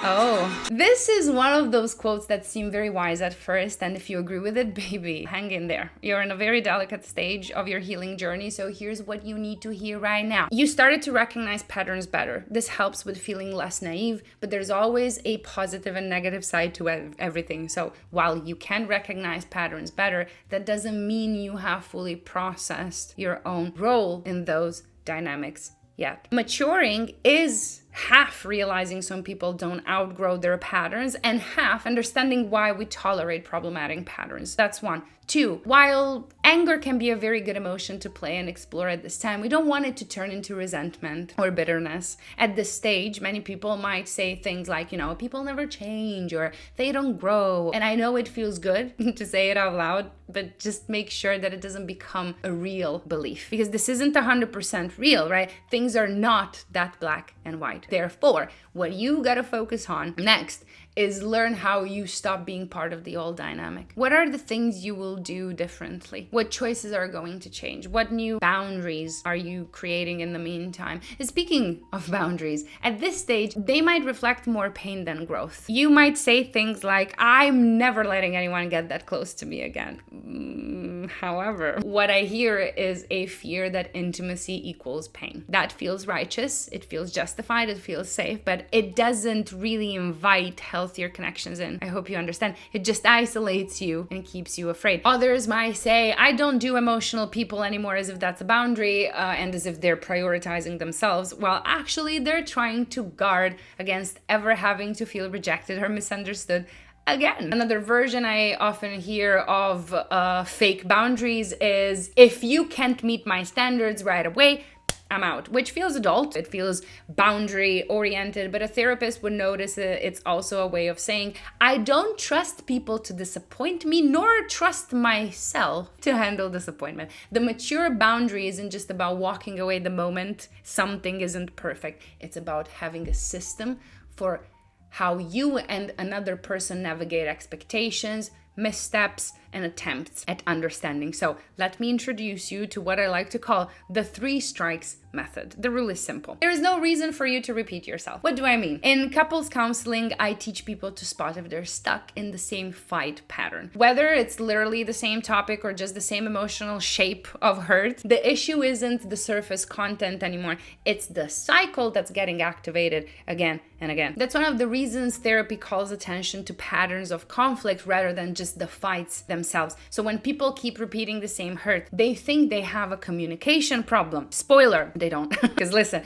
Oh, this is one of those quotes that seem very wise at first, and if you agree with it, baby, hang in there. You're in a very delicate stage of your healing journey, so here's what you need to hear right now. You started to recognize patterns better. This helps with feeling less naive, but there's always a positive and negative side to everything. So while you can recognize patterns better, that doesn't mean you have fully processed your own role in those dynamics yet. Maturing is half realizing some people don't outgrow their patterns and half understanding why we tolerate problematic patterns. That's one. Two, while anger can be a very good emotion to play and explore at this time, we don't want it to turn into resentment or bitterness. At this stage, many people might say things like, people never change or they don't grow. And I know it feels good to say it out loud, but just make sure that it doesn't become a real belief, because this isn't 100% real, right? Things are not that black and white. Therefore, what you gotta focus on next is learn how you stop being part of the old dynamic. What are the things you will do differently? What choices are going to change? What new boundaries are you creating in the meantime? And speaking of boundaries, at this stage, they might reflect more pain than growth. You might say things like, I'm never letting anyone get that close to me again. However, what I hear is a fear that intimacy equals pain. That feels righteous, it feels justified, it feels safe, but it doesn't really invite healthier connections in. I hope you understand. It just isolates you and keeps you afraid. Others might say, I don't do emotional people anymore, as if that's a boundary and as if they're prioritizing themselves. Well, actually, they're trying to guard against ever having to feel rejected or misunderstood again. Another version I often hear of fake boundaries is, if you can't meet my standards right away, I'm out, which feels adult. It feels boundary oriented, but a therapist would notice it's also a way of saying, I don't trust people to disappoint me, nor trust myself to handle disappointment. The mature boundary isn't just about walking away the moment something isn't perfect. It's about having a system for how you and another person navigate expectations, missteps, and attempts at understanding. So let me introduce you to what I like to call the 3 strikes method. The rule is simple. There is no reason for you to repeat yourself. What do I mean? In couples counseling, I teach people to spot if they're stuck in the same fight pattern. Whether it's literally the same topic or just the same emotional shape of hurt, the issue isn't the surface content anymore. It's the cycle that's getting activated again and again. That's one of the reasons therapy calls attention to patterns of conflict rather than just the fights themselves. So when people keep repeating the same hurt, they think they have a communication problem. Spoiler, they don't. Because listen,